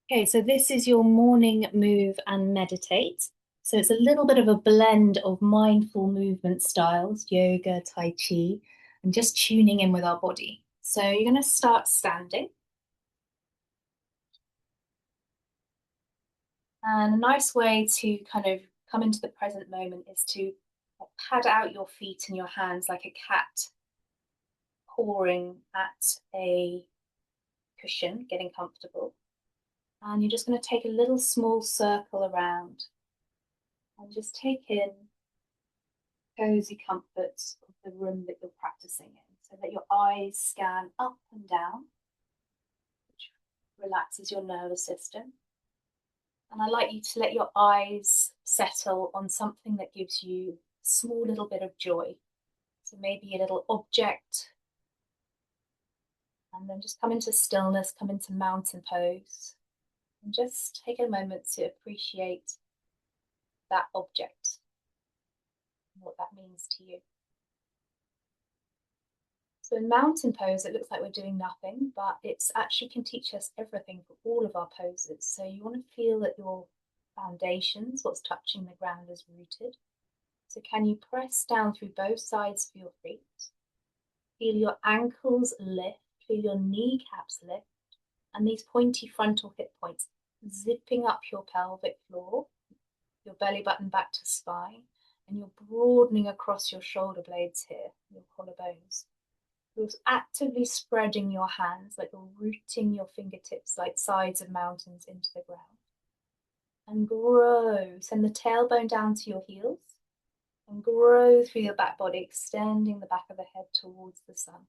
Okay, so this is your morning move and meditate. So it's a little bit of a blend of mindful movement styles, yoga, tai chi, and just tuning in with our body. So you're going to start standing. And a nice way to kind of come into the present moment is to pad out your feet and your hands like a cat pawing at a cushion, getting comfortable. And you're just going to take a little small circle around and just take in cozy comforts of the room that you're practicing in. So that your eyes scan up and down, which relaxes your nervous system. And I like you to let your eyes settle on something that gives you a small little bit of joy. So maybe a little object, and then just come into stillness, come into mountain pose, and just take a moment to appreciate that object and what that means to you. So in mountain pose, it looks like we're doing nothing, but it's actually can teach us everything for all of our poses. So you want to feel that your foundations, what's touching the ground, is rooted. So can you press down through both sides of your feet? Feel your ankles lift, feel your kneecaps lift, and these pointy frontal hip points zipping up your pelvic floor, your belly button back to spine, and you're broadening across your shoulder blades here, your collarbones. You're actively spreading your hands, like you're rooting your fingertips like sides of mountains into the ground. And grow. Send the tailbone down to your heels and grow through your back body, extending the back of the head towards the sun.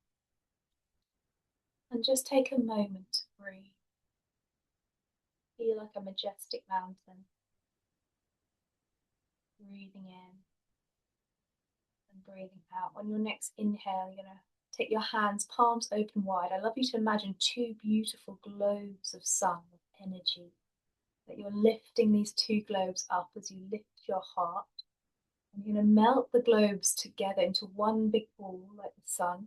And just take a moment to breathe. Feel like a majestic mountain. Breathing in and breathing out. On your next inhale, you're going to take your hands, palms open wide. I love you to imagine two beautiful globes of sun, of energy, that you're lifting these two globes up as you lift your heart. And you're going to melt the globes together into one big ball like the sun.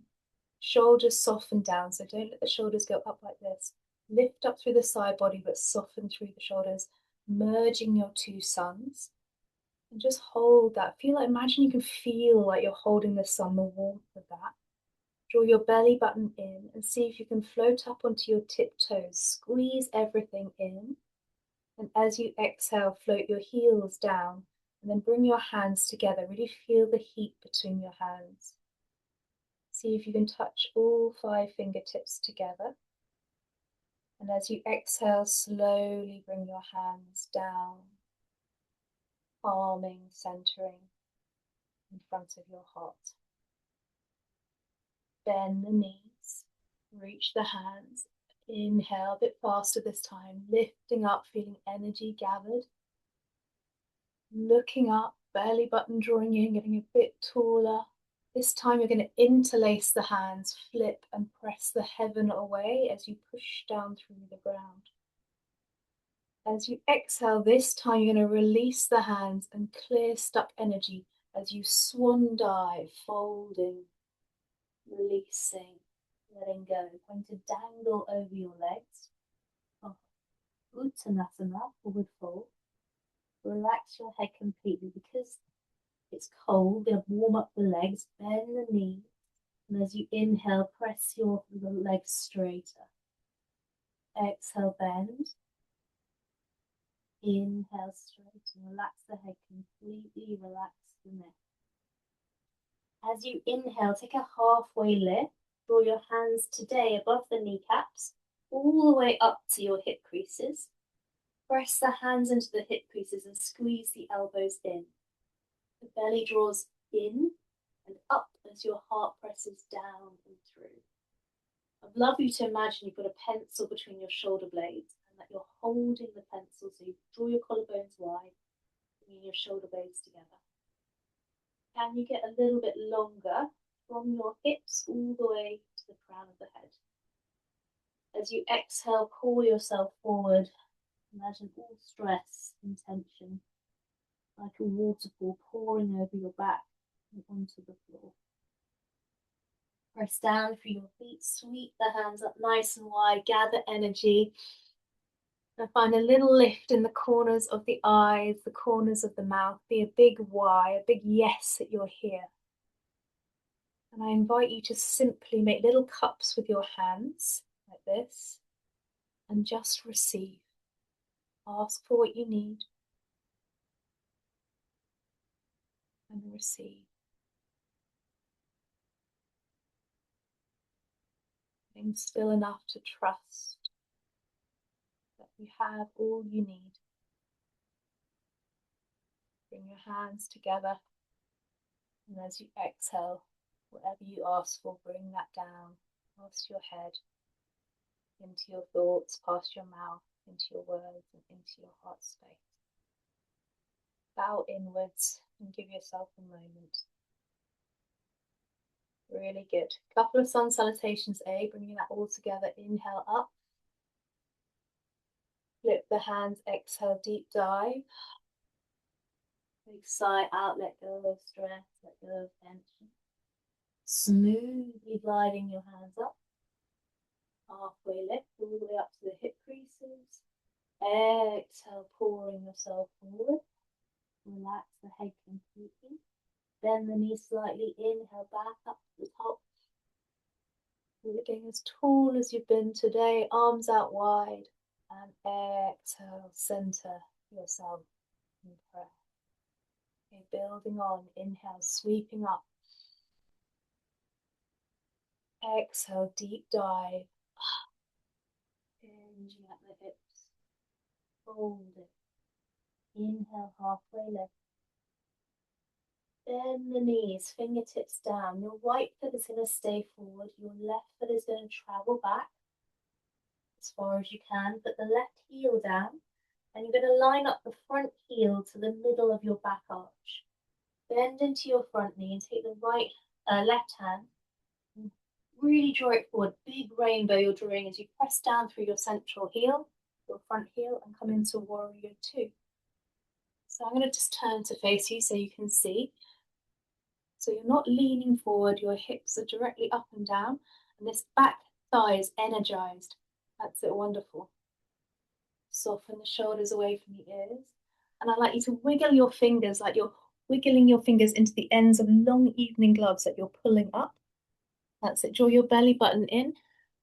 Shoulders soften down, so don't let the shoulders go up like this. Lift up through the side body, but soften through the shoulders, merging your two suns. And just hold that. Imagine you can feel like you're holding the sun, the warmth of that. Draw your belly button in and see if you can float up onto your tiptoes. Squeeze everything in. And as you exhale, float your heels down and then bring your hands together. Really feel the heat between your hands. See if you can touch all 5 fingertips together. And as you exhale, slowly bring your hands down, calming, centering in front of your heart. Bend the knees, reach the hands. Inhale a bit faster this time, lifting up, feeling energy gathered. Looking up, belly button drawing in, getting a bit taller. This time you're going to interlace the hands, flip and press the heaven away as you push down through the ground. As you exhale, this time you're going to release the hands and clear stuck energy as you swan dive, folding, releasing, letting go. Going to dangle over your legs. Oh, Uttanasana, forward fold. Relax your head completely because it's cold. They'll warm up the legs, bend the knees, and as you inhale, press your legs straighter. Exhale, bend. Inhale, straighten. Relax the head completely. Relax the neck. As you inhale, take a halfway lift. Draw your hands today above the kneecaps, all the way up to your hip creases. Press the hands into the hip creases and squeeze the elbows in. The belly draws in and up as your heart presses down and through. I'd love you to imagine you've got a pencil between your shoulder blades and that you're holding the pencil, so you draw your collarbones wide, bringing your shoulder blades together. Can you get a little bit longer from your hips all the way to the crown of the head? As you exhale, pull yourself forward. Imagine all stress and tension like a waterfall pouring over your back and onto the floor. Press down through your feet, sweep the hands up nice and wide, gather energy. And find a little lift in the corners of the eyes, the corners of the mouth. Be a big Y, a big yes that you're here. And I invite you to simply make little cups with your hands, like this, and just receive. Ask for what you need and receive. Being still enough to trust that you have all you need. Bring your hands together, and as you exhale, whatever you ask for, bring that down past your head, into your thoughts, past your mouth, into your words, and into your heart space. Bow inwards and give yourself a moment. Really good. Couple of sun salutations, bringing that all together. Inhale up. Flip the hands, exhale, deep dive. Big sigh out, let go of stress, let go of tension. Smoothly gliding your hands up. Halfway lift, all the way up to the hip creases. Exhale, pouring yourself forward. Relax the head completely. Bend the knees slightly, inhale back up to the top. Getting as tall as you've been today, arms out wide. And exhale, center yourself in prayer. Okay, building on, inhale, sweeping up. Exhale, deep dive. Hinging at the hips. Fold it. Inhale, halfway lift. Bend the knees, fingertips down. Your right foot is going to stay forward. Your left foot is going to travel back as far as you can. Put the left heel down, and you're going to line up the front heel to the middle of your back arch. Bend into your front knee and take the left hand. And really draw it forward. Big rainbow you're drawing as you press down through your central heel, your front heel, and come into warrior two. So I'm going to just turn to face you so you can see. So you're not leaning forward, your hips are directly up and down, and this back thigh is energized. That's it, wonderful. Soften the shoulders away from the ears. And I'd like you to wiggle your fingers like you're wiggling your fingers into the ends of long evening gloves that you're pulling up. That's it, draw your belly button in.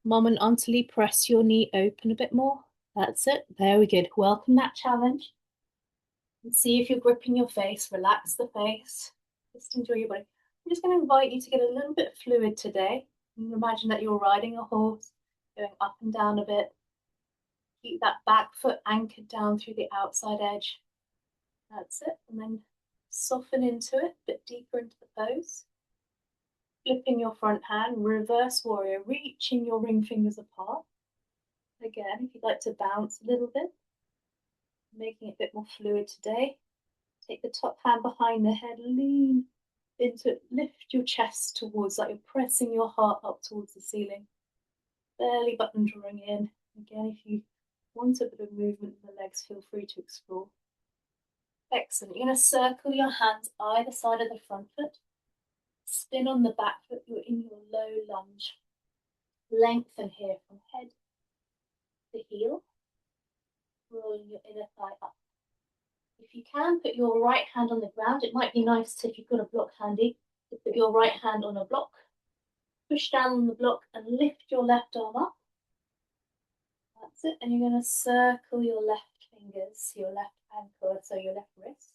Mum and Auntie, press your knee open a bit more. That's it, very good. Welcome that challenge. And see if you're gripping your face, relax the face. Just enjoy your body. I'm just going to invite you to get a little bit fluid today. And imagine that you're riding a horse, going up and down a bit. Keep that back foot anchored down through the outside edge. That's it. And then soften into it, a bit deeper into the pose. Flipping your front hand, reverse warrior, reaching your ring fingers apart. Again, if you'd like to bounce a little bit, making it a bit more fluid today. Take the top hand behind the head, lean into it, lift your chest towards, like you're pressing your heart up towards the ceiling. Belly button drawing in. Again, if you want a bit of movement in the legs, feel free to explore. Excellent. You're going to circle your hands either side of the front foot. Spin on the back foot. You're in your low lunge. Lengthen here from head to heel. Rolling your inner thigh up. If you can, put your right hand on the ground. It might be nice to, if you've got a block handy, to put your right hand on a block. Push down on the block and lift your left arm up. That's it. And you're going to circle your left fingers, your left ankle, so your left wrist.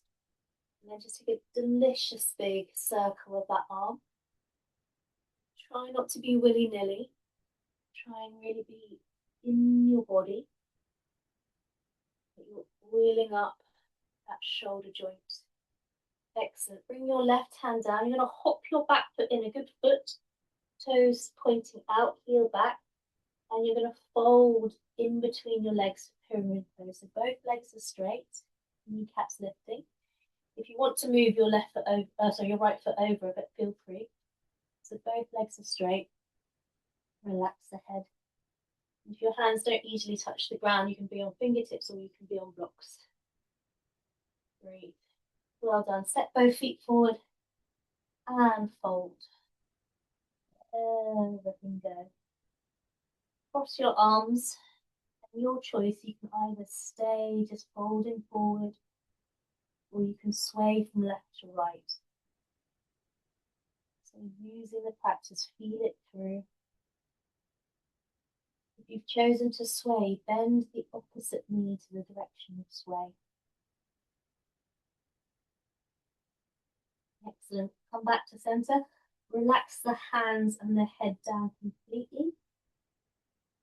And then just take a delicious big circle of that arm. Try not to be willy-nilly. Try and really be in your body. You're wheeling up that shoulder joint. Excellent. Bring your left hand down. You're going to hop your back foot in, a good foot. Toes pointing out, heel back. And you're going to fold in between your legs for pyramid pose. So both legs are straight, kneecaps lifting. If you want to move your left foot over, your right foot over a bit, feel free. So both legs are straight. Relax the head. If your hands don't easily touch the ground, you can be on fingertips or you can be on blocks. Breathe. Well done. Step both feet forward and fold. Everything go. Cross your arms Your choice, you can either stay just folding forward or you can sway from left to right. So using the practice, feel it through. If you've chosen to sway, bend the opposite knee to the direction of sway. Excellent. Come back to center. Relax the hands and the head down completely.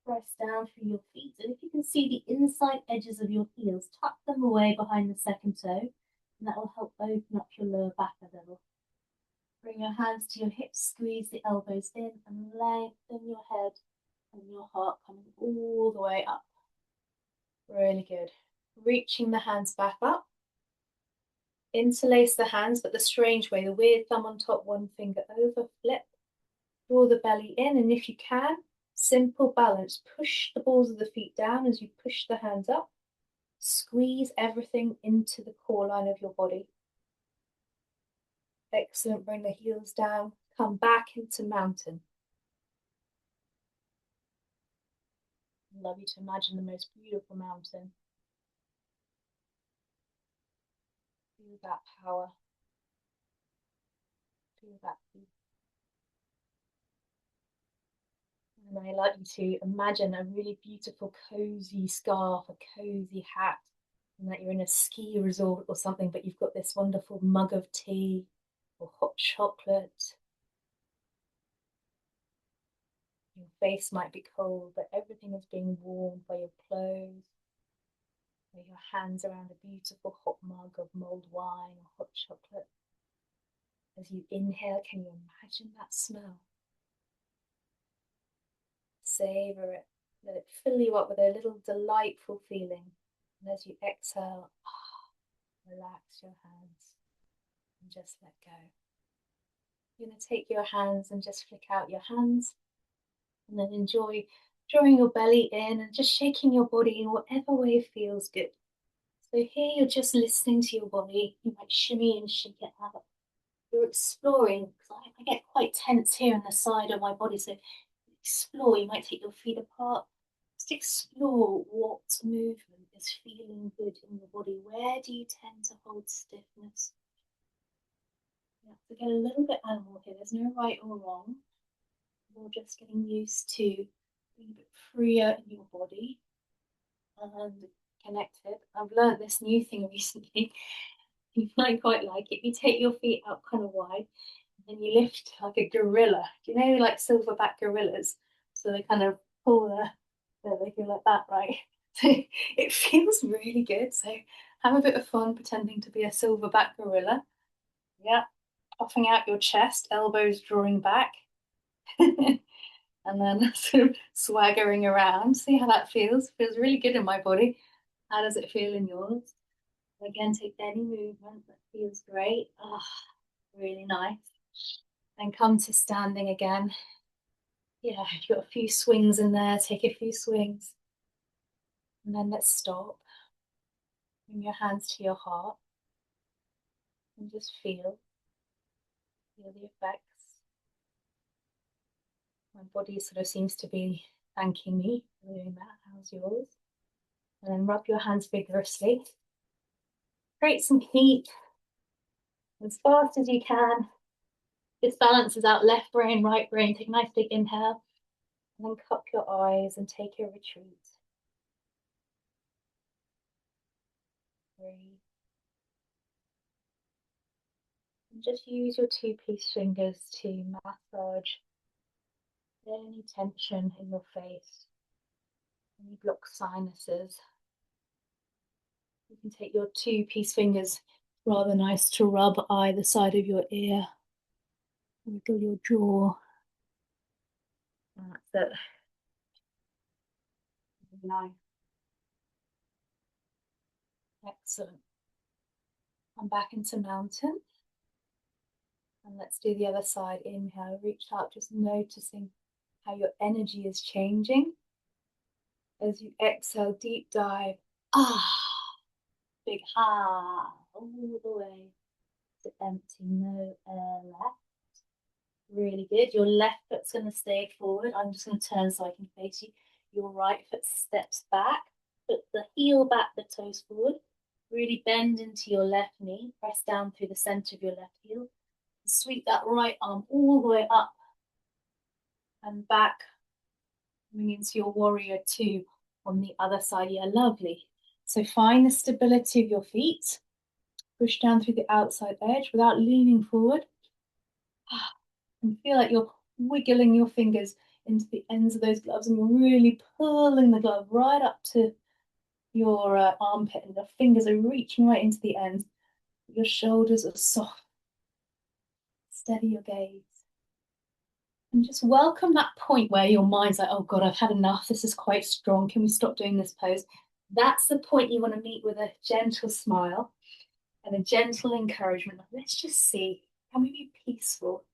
Press down through your feet. And if you can see the inside edges of your heels, tuck them away behind the second toe. And that will help open up your lower back a little. Bring your hands to your hips, squeeze the elbows in, and lengthen your head and your heart coming all the way up. Really good. Reaching the hands back up. Interlace the hands, but the strange way, the weird thumb on top, one finger over, flip. Draw the belly in, and if you can, simple balance. Push the balls of the feet down as you push the hands up. Squeeze everything into the core line of your body. Excellent. Bring the heels down. Come back into mountain. I'd love you to imagine the most beautiful mountain. Feel that power. Feel that peace. And I like you to imagine a really beautiful, cozy scarf, a cozy hat, and that you're in a ski resort or something, but you've got this wonderful mug of tea or hot chocolate. Your face might be cold, but everything is being warmed by your clothes, by your hands around a beautiful hot mug of mulled wine or hot chocolate. As you inhale, can you imagine that smell? Savor it. Let it fill you up with a little delightful feeling. And as you exhale, relax your hands and just let go. You're going to take your hands and just flick out your hands. And then enjoy drawing your belly in and just shaking your body in whatever way feels good. So here you're just listening to your body. You might shimmy and shake it out. You're exploring, because I get quite tense here on the side of my body. So explore, you might take your feet apart. Just explore what movement is feeling good in your body. Where do you tend to hold stiffness? You have to get a little bit animal here. There's no right or wrong. You're just getting used to being a bit freer in your body and connected. I've learned this new thing recently. You might quite like it. You take your feet up kind of wide and then you lift like a gorilla. Do you know like silverback gorillas? So they kind of pull they go like that, right? So it feels really good. So have a bit of fun pretending to be a silverback gorilla. Yeah, puffing out your chest, elbows drawing back. And then sort of swaggering around. See how that feels? Feels really good in my body. How does it feel in yours? Again, take any movement that feels great. Oh, really nice. And come to standing again. Yeah, you've got a few swings in there. Take a few swings. And then let's stop. Bring your hands to your heart. And just feel. Feel the effects. My body sort of seems to be thanking me for doing that. How's yours? And then rub your hands vigorously. Create some heat as fast as you can. This balances out left brain, right brain. Take a nice big inhale. And then cup your eyes and take a retreat. Breathe. And just use your two-piece fingers to massage any tension in your face, any blocked sinuses. You can take your two-piece fingers, rather nice to rub either side of your ear, wiggle your jaw. That's it. Nice. Excellent. Come back into mountain. And let's do the other side. Inhale, reach out, just noticing how your energy is changing. As you exhale, deep dive. Big all the way to empty, no air left. Really good. Your left foot's going to stay forward. I'm just going to turn so I can face you. your right foot steps back, put the heel back, the toes forward. Really bend into your left knee, press down through the center of your left heel. Sweep that right arm all the way up and back, coming into your warrior two on the other side. Yeah, lovely. So find the stability of your feet. Push down through the outside edge without leaning forward. And feel like you're wiggling your fingers into the ends of those gloves and you're really pulling the glove right up to your armpit and your fingers are reaching right into the ends. Your shoulders are soft. Steady your gaze. And just welcome that point where your mind's like, oh God, I've had enough. This is quite strong. Can we stop doing this pose? That's the point you want to meet with a gentle smile and a gentle encouragement. Let's just see, can we be peaceful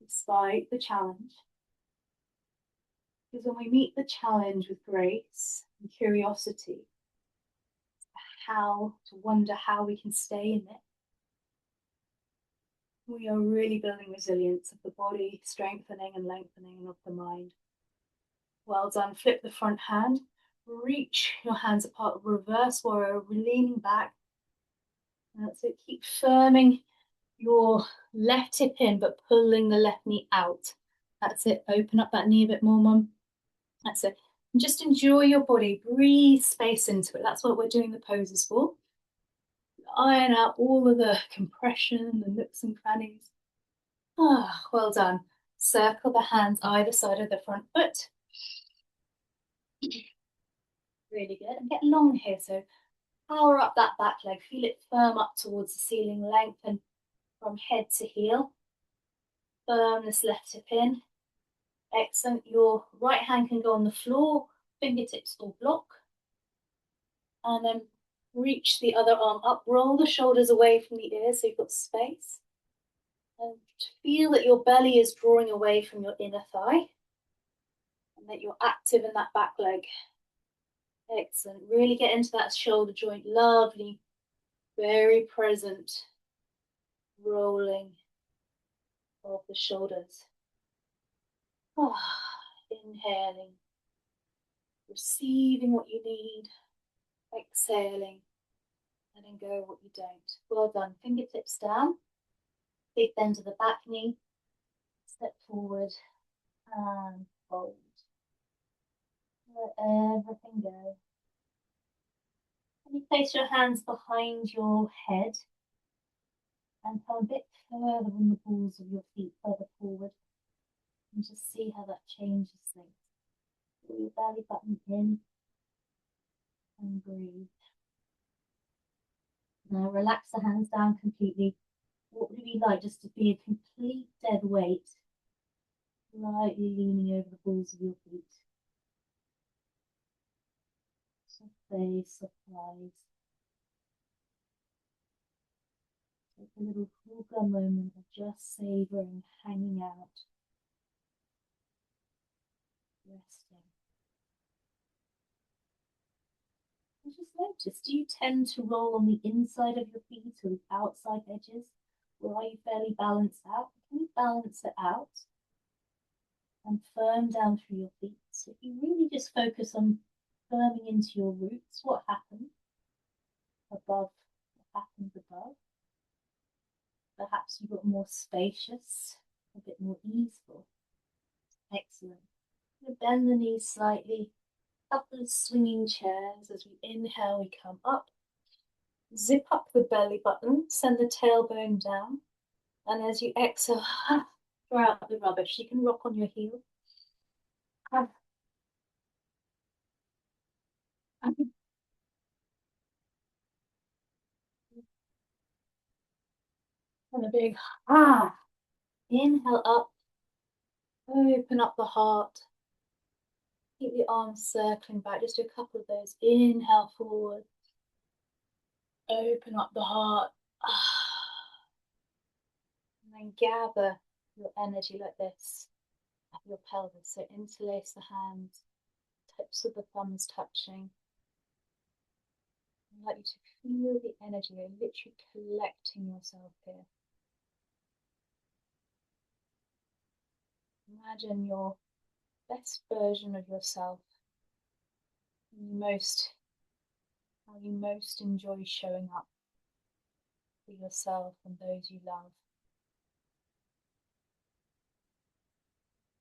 despite the challenge? Because when we meet the challenge with grace and curiosity, how to wonder how we can stay in it, we are really building resilience of the body, strengthening and lengthening of the mind. Well done. Flip the front hand. Reach your hands apart. Reverse warrior, leaning back. That's it. Keep firming your left hip in, but pulling the left knee out. That's it. Open up that knee a bit more, Mum. That's it. And just enjoy your body. Breathe space into it. That's what we're doing the poses for. Iron out all of the compression, the nooks and crannies. Ah, well done. Circle the hands either side of the front foot. Really good. And get long here. So power up that back leg. Feel it firm up towards the ceiling. Lengthen from head to heel. Firm this left hip in. Excellent. Your right hand can go on the floor, fingertips or block. And then reach the other arm up. Roll the shoulders away from the ears so you've got space. And feel that your belly is drawing away from your inner thigh. And that you're active in that back leg. Excellent. Really get into that shoulder joint. Lovely. Very present. Rolling of the shoulders. Oh, inhaling. Receiving what you need. Exhaling. Letting go what you don't. Well done. Fingertips down. Big bend to the back knee. Step forward and fold. Let everything go. And you place your hands behind your head and come a bit further on the balls of your feet, further forward. And just see how that changes things. Pull your belly button in and breathe. Now relax the hands down completely. What would it be like just to be a complete dead weight, slightly leaning over the balls of your feet? Soft face, soft eyes. Take a little full moment of just savoring, hanging out, resting. And just notice, do you tend to roll on the inside of your feet or the outside edges? Or are you fairly balanced out? Can you balance it out and firm down through your feet? So if you really just focus on firming into your roots, what happens above, what happens above? Perhaps you got more spacious, a bit more easeful. Excellent. Bend the knees slightly. Couple of swinging chairs. As we inhale, we come up. Zip up the belly button. Send the tailbone down. And as you exhale, throw out the rubbish. You can rock on your heel. And a big inhale up. Open up the heart. Keep the arms circling back. Just do a couple of those. Inhale forward. Open up the heart. And then gather your energy like this at your pelvis. So interlace the hands, tips of the thumbs touching. I'd like you to feel the energy. You're literally collecting yourself here. Imagine your best version of yourself, most how you most enjoy showing up for yourself and those you love.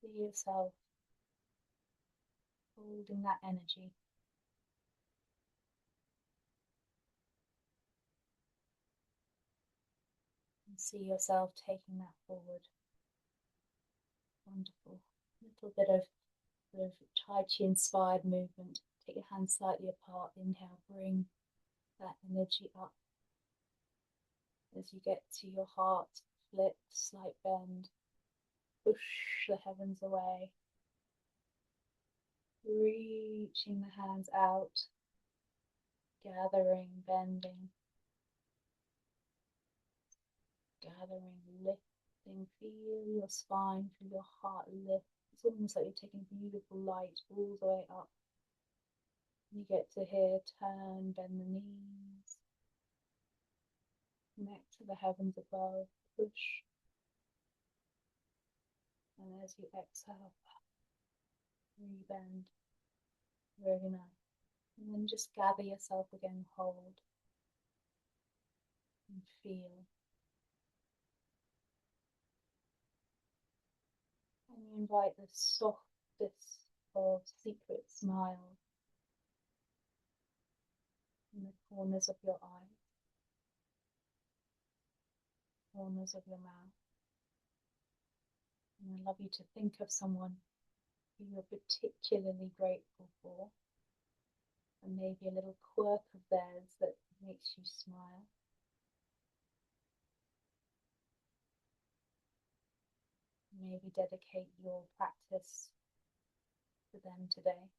See yourself holding that energy. And see yourself taking that forward. Wonderful. A little bit of Tai Chi inspired movement. Take your hands slightly apart. Inhale, bring that energy up. As you get to your heart, flip, slight bend. Push the heavens away. Reaching the hands out. Gathering, bending. Gathering, lifting. Feel your spine, feel your heart lift. It's almost like you're taking beautiful light all the way up. You get to here, turn, bend the knees. Connect to the heavens above, push. And as you exhale, rebend. Really nice. And then just gather yourself again, hold. And feel. And you invite the softest of secret smile in the corners of your eyes, corners of your mouth. And I'd love you to think of someone who you're particularly grateful for, and maybe a little quirk of theirs that makes you smile. Maybe dedicate your practice to them today.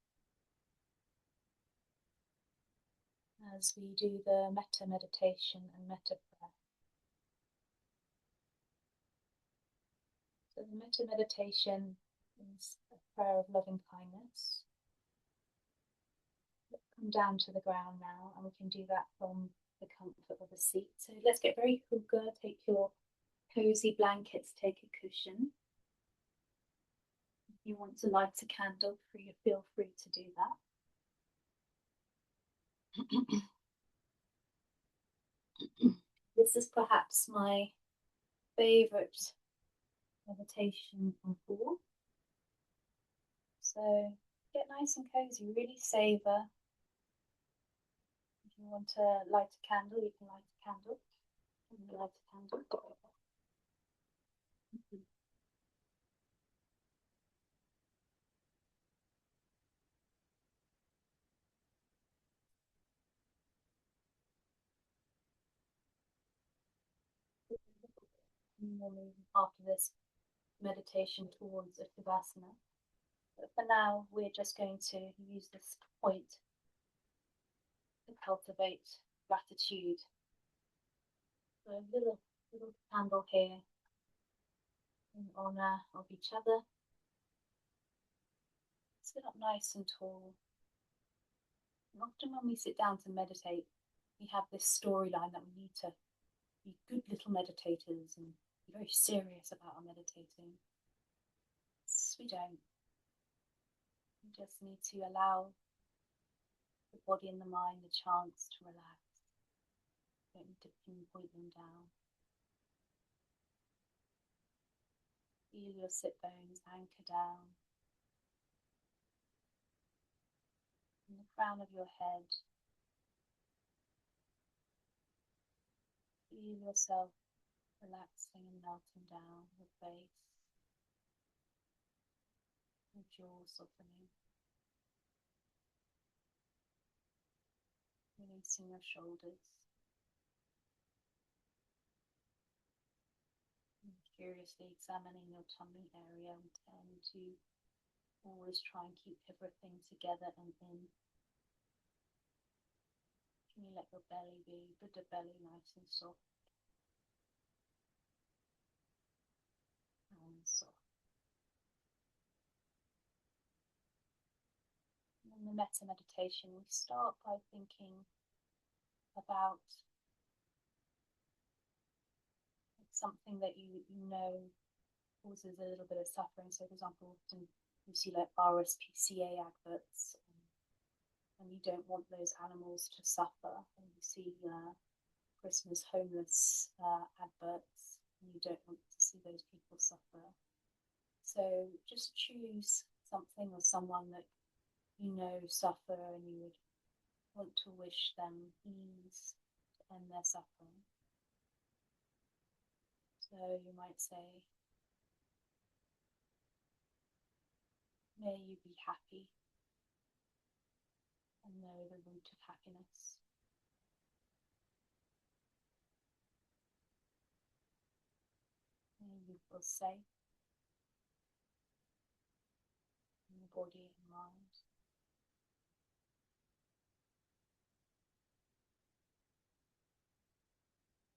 As we do the metta meditation and metta prayer. So the metta meditation is a prayer of loving kindness. Come down to the ground now, and we can do that from the comfort of a seat. So let's get very hygge. Take your cozy blankets, take a cushion. If you want to light a candle, feel free to do that. This is perhaps my favorite meditation on four. So get nice and cozy, really savor. If you want to light a candle, you can light a candle. Light a candle. We'll move after this meditation towards a Shavasana. But for now, we're just going to use this point to cultivate gratitude. So a little candle here in honor of each other. Sit up nice and tall. And often when we sit down to meditate, we have this storyline that we need to be good little meditators and be very serious about our meditating. We don't. We just need to allow the body and the mind the chance to relax. We don't need to pinpoint them down. Feel your sit bones anchor down. In the crown of your head. Feel yourself relaxing and melting down your face. Your jaw softening. Releasing your shoulders. And curiously examining your tummy area. We tend to always try and keep everything together and in. Can you let your belly be, Buddha belly, nice and soft? And soft. In the metta meditation, we start by thinking about something that you know causes a little bit of suffering. So, for example, often You see like RSPCA adverts, and you don't want those animals to suffer. And you see Christmas homeless adverts, and you don't want to see those people suffer. So just choose something or someone that you know suffer and you would want to wish them ease to end their suffering. So you might say, may you be happy and know the root of happiness. May you feel safe in your body and mind.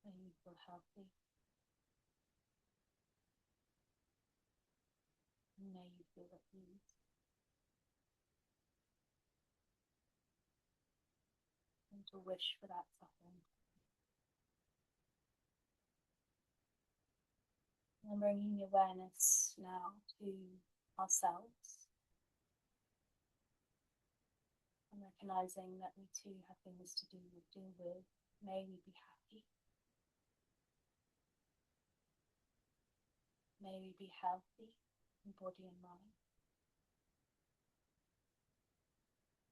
May you feel healthy. And may you feel at ease. And to wish for that suffering. And bringing the awareness now to ourselves. And recognizing that we too have things to deal with. May we be happy. May we be healthy in body and mind.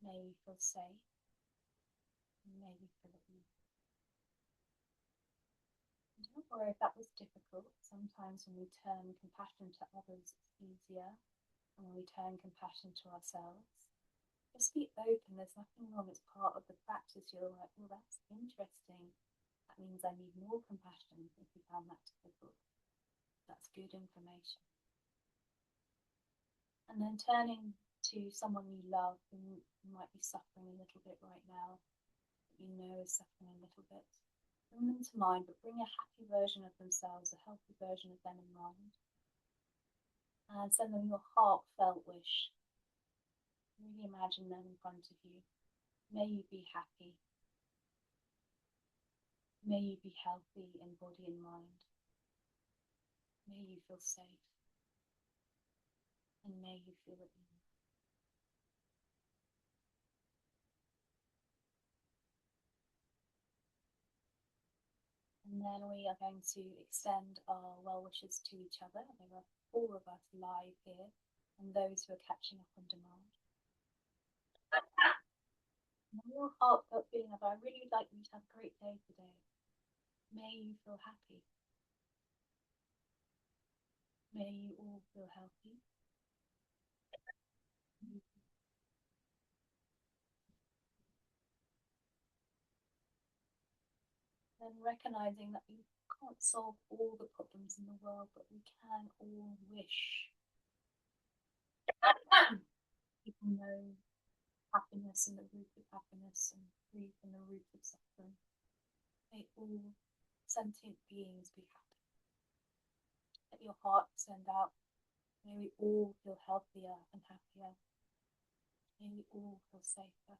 May we feel safe. And may we feel at ease. And don't worry if that was difficult. Sometimes when we turn compassion to others, it's easier. And when we turn compassion to ourselves, just be open. There's nothing wrong. It's part of the practice. You're like, well, that's interesting. That means I need more compassion if you found that difficult. That's good information. And then turning to someone you love who might be suffering a little bit right now, that you know is suffering a little bit. Bring them to mind, but bring a happy version of themselves, a healthy version of them in mind. And send them your heartfelt wish. Really imagine them in front of you. May you be happy. May you be healthy in body and mind. May you feel safe. And may you feel at ease. And then we are going to extend our well wishes to each other. There are 4 of us live here, and those who are catching up on demand. And your heartfelt feeling of, I really would like you to have a great day today. May you feel happy. May you all feel healthy. Then recognizing that we can't solve all the problems in the world, but we can all wish. People know happiness and the root of happiness, and grief and the root of suffering. May all sentient beings be happy. Let your heart send out. May we all feel healthier and happier. May we all feel safer.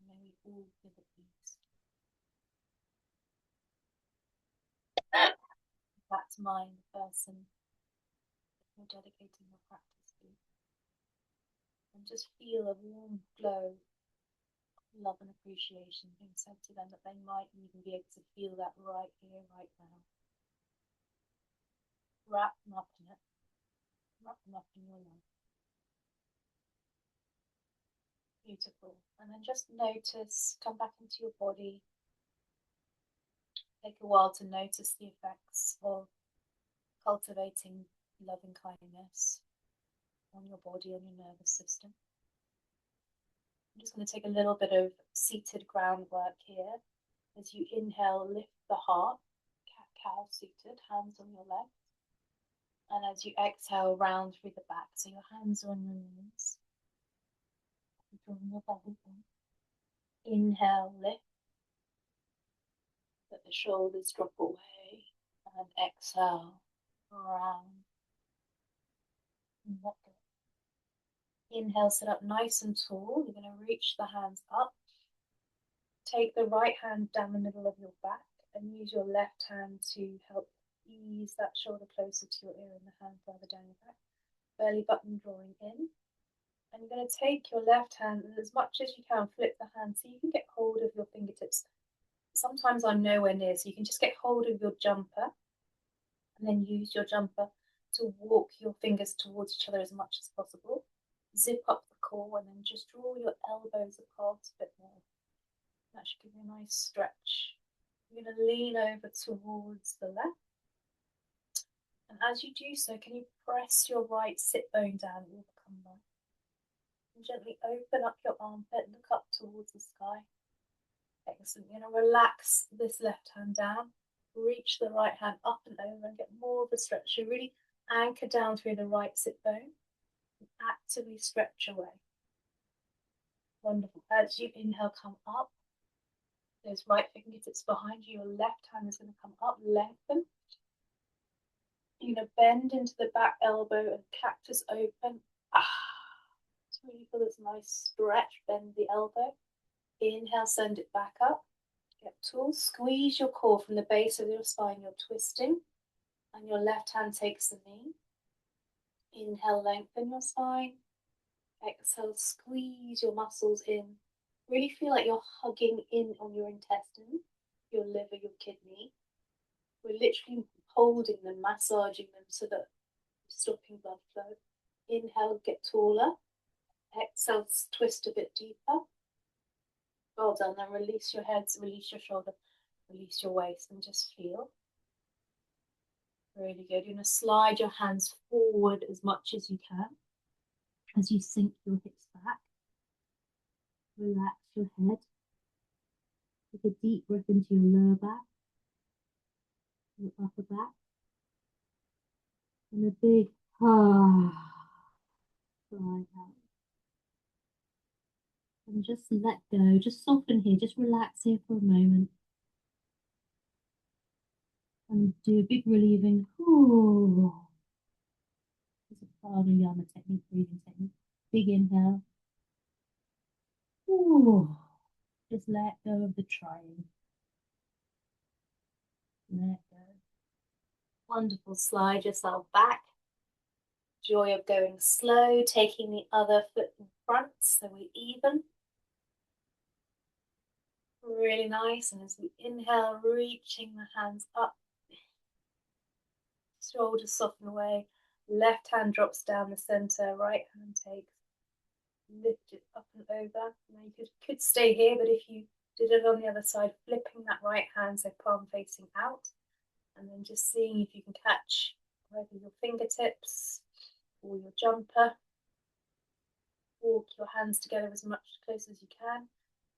May we all feel at ease. That's mind, the person you're dedicating your practice to. And just feel a warm glow of love and appreciation being sent to them, that they might even be able to feel that right here, right now. Wrap them up in it. Wrap them up in your life. Beautiful. And then just notice, come back into your body. Take a while to notice the effects of cultivating loving kindness on your body, on your nervous system. I'm just going to take a little bit of seated groundwork here. As you inhale, lift the heart, cat-cow seated, hands on your legs. And as you exhale, round through the back, so your hands are on your knees. Drawing your belly in. Inhale, lift. Let the shoulders drop away. And exhale, round. And let go. Inhale, sit up nice and tall. You're going to reach the hands up. Take the right hand down the middle of your back and use your left hand to help ease that shoulder closer to your ear and the hand further down your back. belly button drawing in. And you're going to take your left hand and as much as you can flip the hand so you can get hold of your fingertips. Sometimes I'm nowhere near, so you can just get hold of your jumper and then use your jumper to walk your fingers towards each other as much as possible. Zip up the core and then just draw your elbows apart a bit more. That should give you a nice stretch. You're going to lean over towards the left. And as you do so, can you press your right sit bone down all the lumbar? And gently open up your armpit, look up towards the sky. Excellent. You're going to relax this left hand down, reach the right hand up and over and get more of a stretch. You really anchor down through the right sit bone and actively stretch away. Wonderful. As you inhale, come up. Those right fingertips behind you, your left hand is going to come up, lengthen. You're going to bend into the back elbow and cactus open. So really feel this nice stretch, bend the elbow. Inhale, send it back up. Get tall, squeeze your core from the base of your spine, you're twisting. And your left hand takes the knee. Inhale, lengthen your spine. Exhale, squeeze your muscles in. Really feel like you're hugging in on your intestine, your liver, your kidney. We're literally holding them, massaging them so that we're stopping blood flow. Inhale, get taller. Exhale, twist a bit deeper. Well done. Then release your heads, release your shoulder, release your waist, and just feel. Really good. You're going to slide your hands forward as much as you can as you sink your hips back. Relax your head. Take a deep breath into your lower back, your upper back, and a big fly out. And just let go, just soften here, just relax here for a moment. And do a big relieving. It's a pranayama technique, breathing technique. Big inhale. Just let go of the trying. Let go. Wonderful. Slide yourself back. Joy of going slow, taking the other foot in front so we're even. Really nice. And as we inhale, reaching the hands up. Shoulders soften away. Left hand drops down the center. Right hand takes. Lift it up and over. Now you could stay here, but if you did it on the other side, flipping that right hand so palm facing out. And then just seeing if you can catch either your fingertips or your jumper. Walk your hands together as much close as you can.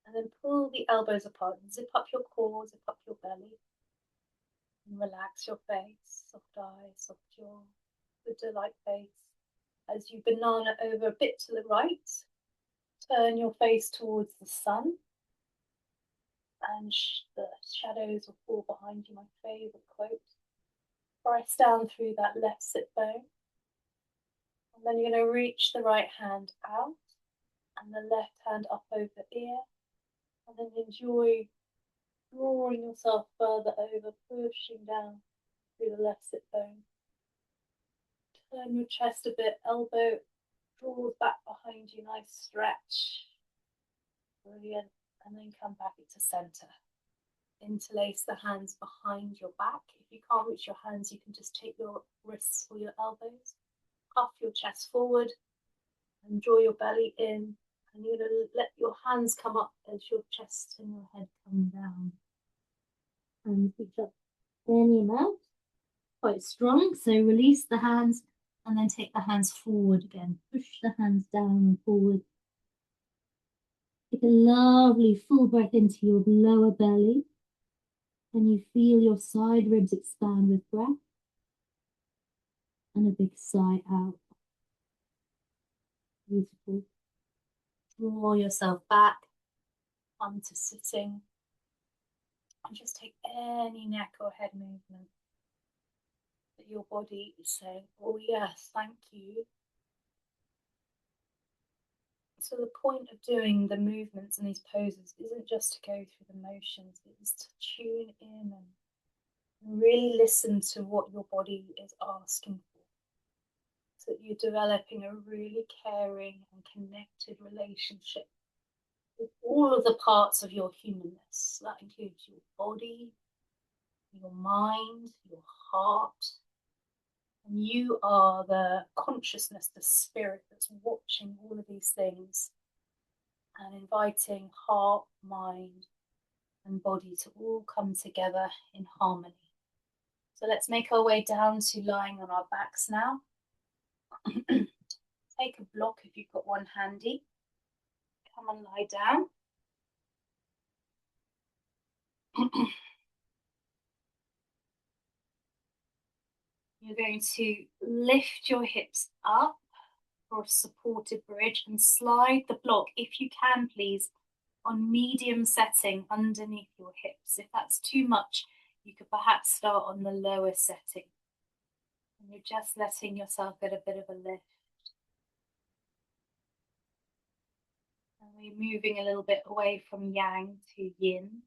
And then pull the elbows apart. Zip up your core, zip up your belly. And relax your face, soft eyes, soft jaw, Buddha-like face. As you banana over a bit to the right, turn your face towards the sun. And the shadows will fall behind you, my favorite quote. Press down through that left sit bone. And then you're going to reach the right hand out and the left hand up over ear. And then enjoy drawing yourself further over, pushing down through the left sit bone. Turn your chest a bit, elbow draws back behind you, nice stretch. Brilliant. And then come back into center. Interlace the hands behind your back. If you can't reach your hands, you can just take your wrists or your elbows, puff your chest forward, and draw your belly in. And you're going to let your hands come up as your chest and your head come down. And reach up any amount, quite strong. So release the hands and then take the hands forward again. Push the hands down and forward. Take a lovely full breath into your lower belly. And you feel your side ribs expand with breath. And a big sigh out. Beautiful. Draw yourself back onto sitting. And just take any neck or head movement that your body is saying, oh yes, thank you. So the point of doing the movements and these poses isn't just to go through the motions, it is to tune in and really listen to what your body is asking for. so that you're developing a really caring and connected relationship with all of the parts of your humanness. That includes your body, your mind, your heart. And you are the consciousness, the spirit that's watching all of these things and inviting heart, mind, and body to all come together in harmony. So let's make our way down to lying on our backs now. Take a block if you've got one handy. Come and lie down. You're going to lift your hips up for a supported bridge and slide the block, if you can, please, on medium setting underneath your hips. If that's too much, you could perhaps start on the lower setting. And you're just letting yourself get a bit of a lift. And we're moving a little bit away from yang to yin.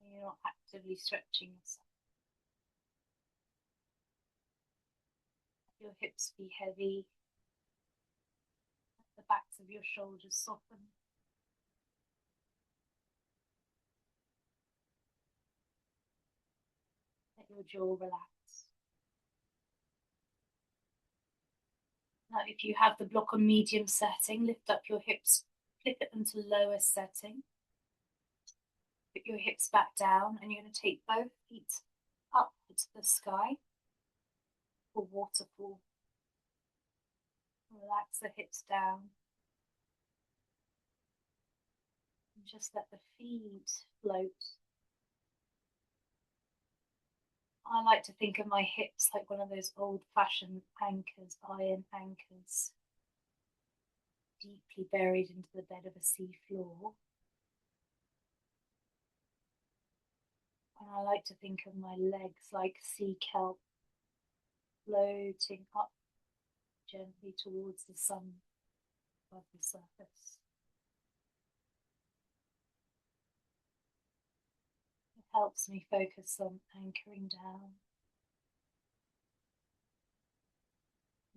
You're not actively stretching yourself. Your hips be heavy. The backs of your shoulders soften. Let your jaw relax. Now, if you have the block on medium setting, lift up your hips, flip it into lower setting. Put your hips back down, and you're going to take both feet up to the sky for waterfall. Relax the hips down. And just let the feet float. I like to think of my hips like one of those old-fashioned anchors, iron anchors, deeply buried into the bed of a sea floor. And I like to think of my legs like sea kelp, floating up gently towards the sun above the surface. It helps me focus on anchoring down.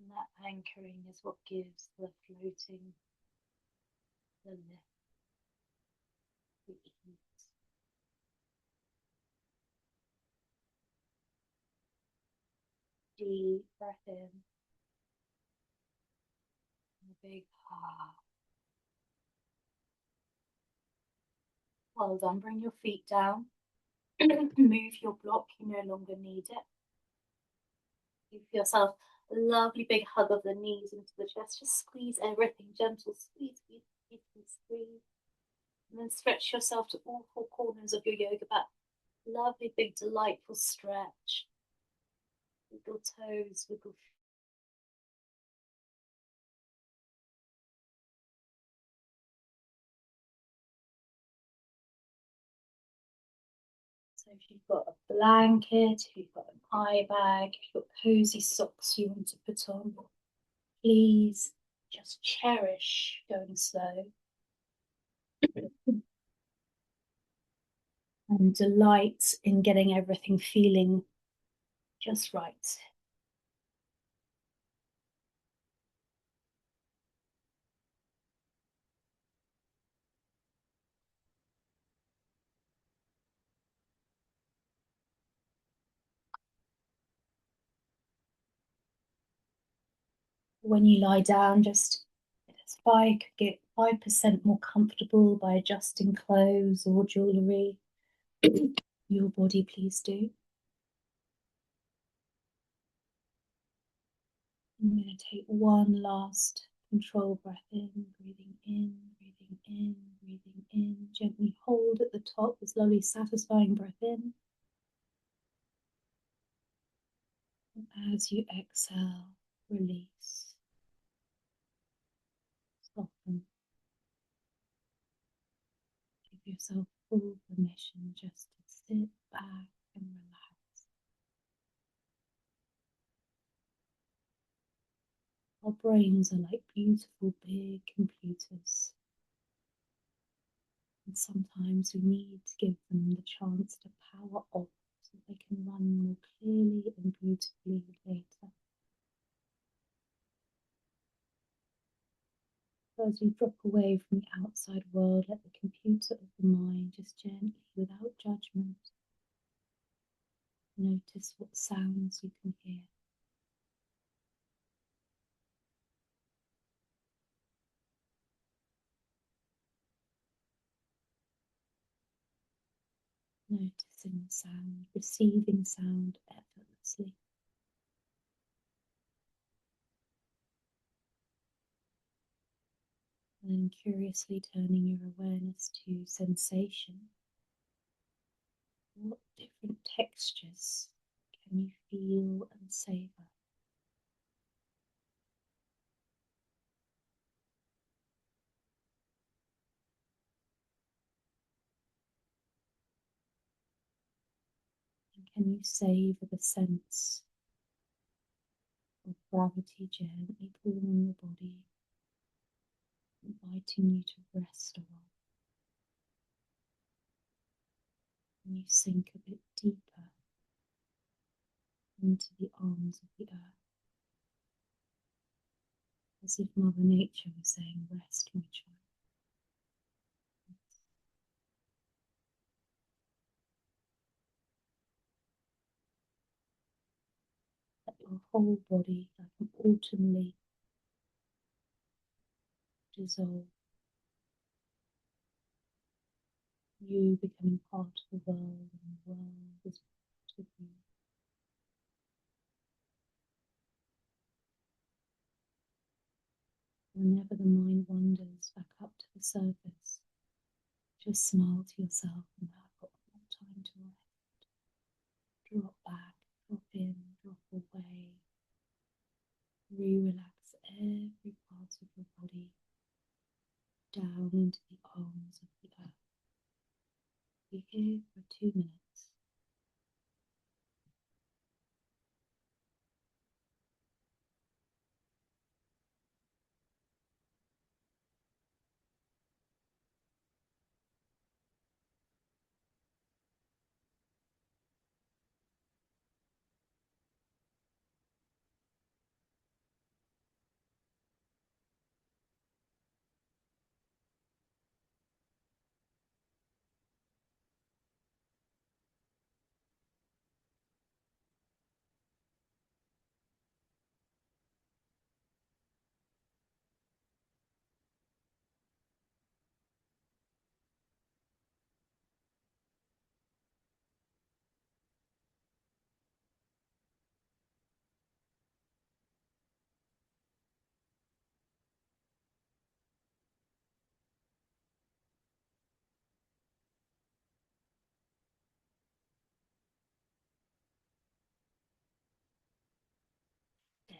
And that anchoring is what gives the floating, the lift, the ease. Deep breath in. And a big ah. Well done. Bring your feet down. Move your block. You no longer need it. Give yourself a lovely big hug of the knees into the chest. Just squeeze everything. Gentle squeeze, squeeze, squeeze, squeeze. And then stretch yourself to all four corners of your yoga mat. Lovely, big, delightful stretch. Wiggle toes, wiggle feet. So if you've got a blanket, if you've got an eye bag, if you've got cozy socks you want to put on, please just cherish going slow. And delight in getting everything feeling just right. When you lie down, just get 5% more comfortable by adjusting clothes or jewellery. Your body, please do. I'm going to take one last control breath in, breathing in, breathing in, breathing in. Gently hold at the top, this lovely satisfying breath in. And as you exhale, release. Soften. Give yourself full permission just to sit back and relax. Our brains are like beautiful big computers. And sometimes we need to give them the chance to power off so they can run more clearly and beautifully later. So as we drop away from the outside world, let the computer of the mind just gently, without judgment, notice what sounds you can hear. Noticing sound, receiving sound effortlessly. And then curiously turning your awareness to sensation. What different textures can you feel and savor? And can you savor the sense of gravity gently pulling on your body, inviting you to rest a while? And you sink a bit deeper into the arms of the earth, as if Mother Nature was saying, rest, my child. Let your whole body, like an autumn leaf, dissolve. You becoming part of the world, and the world is part of you. Whenever the mind wanders back up to the surface, just smile to yourself and I've got more time to rest. Drop back, drop in, drop away. Relax every part of your body down into the arms of the earth. Be here for 2 minutes.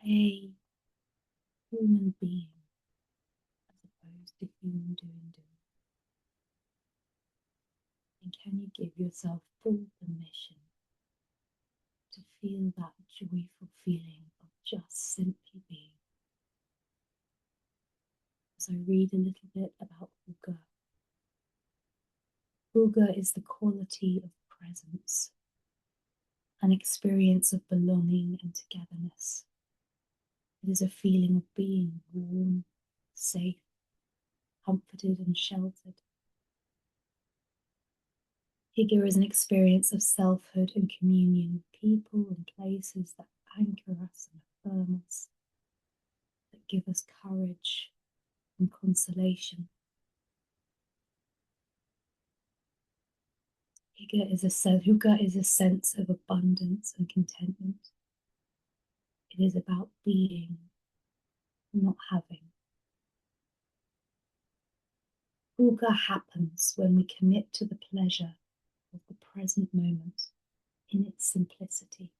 Stay human being as opposed to human doing. And can you give yourself full permission to feel that joyful feeling of just simply being? As I read a little bit about Hygge. Hygge is the quality of presence, an experience of belonging and togetherness. It is a feeling of being warm, safe, comforted and sheltered. Hygge is an experience of selfhood and communion with people and places that anchor us and affirm us, that give us courage and consolation. Hygge is a sense of abundance and contentment. It is about being, not having. Hygge happens when we commit to the pleasure of the present moment in its simplicity.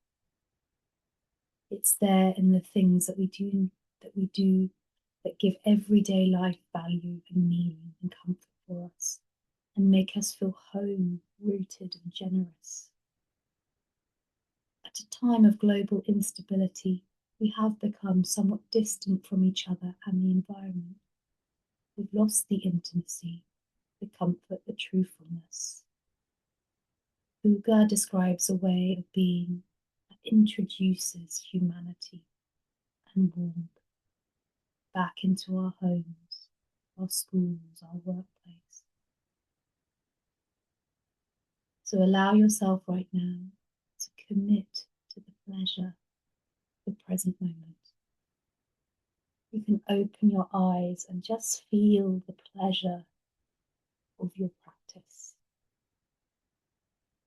It's there in the things that we do that give everyday life value and meaning and comfort for us and make us feel home, rooted and generous. At a time of global instability, we have become somewhat distant from each other and the environment. We've lost the intimacy, the comfort, the truthfulness. Hygge describes a way of being that introduces humanity and warmth back into our homes, our schools, our workplace. So allow yourself right now to commit to the pleasure of the present moment. You can open your eyes and just feel the pleasure of your practice.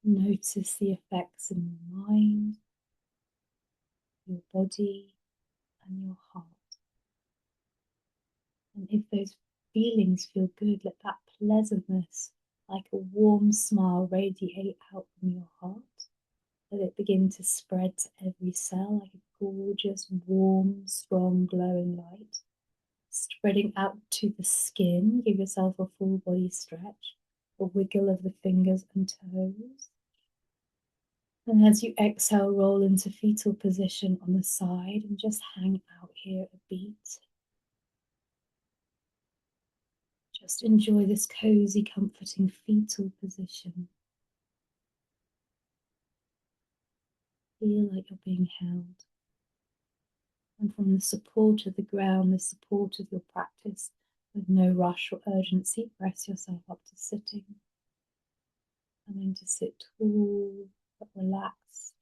Notice the effects in your mind, your body, and your heart. And if those feelings feel good, let that pleasantness, like a warm smile, radiate out from your heart. Let it begin to spread to every cell like a gorgeous, warm, strong, glowing light. Spreading out to the skin, give yourself a full body stretch, a wiggle of the fingers and toes. And as you exhale, roll into fetal position on the side and just hang out here a beat. Just enjoy this cozy, comforting fetal position. Feel like you're being held. And from the support of the ground, the support of your practice, with no rush or urgency, press yourself up to sitting. Coming to sit tall but relaxed.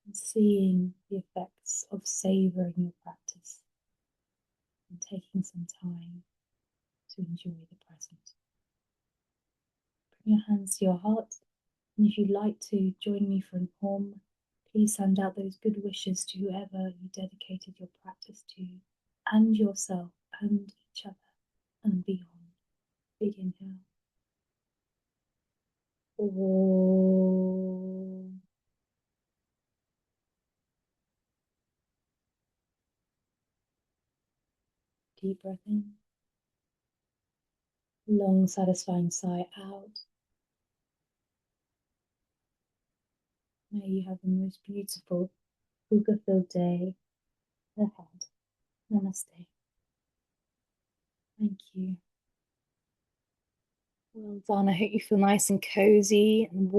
And seeing the effects of savoring your practice and taking some time to enjoy the present. Bring your hands to your heart, and if you'd like to join me for an Om, please send out those good wishes to whoever you dedicated your practice to, and yourself, and each other, and beyond. Big inhale. Om. Deep breath in. Long, satisfying sigh out. May you have the most beautiful, yoga-filled day ahead. Namaste. Thank you. Well done. I hope you feel nice and cozy and warm.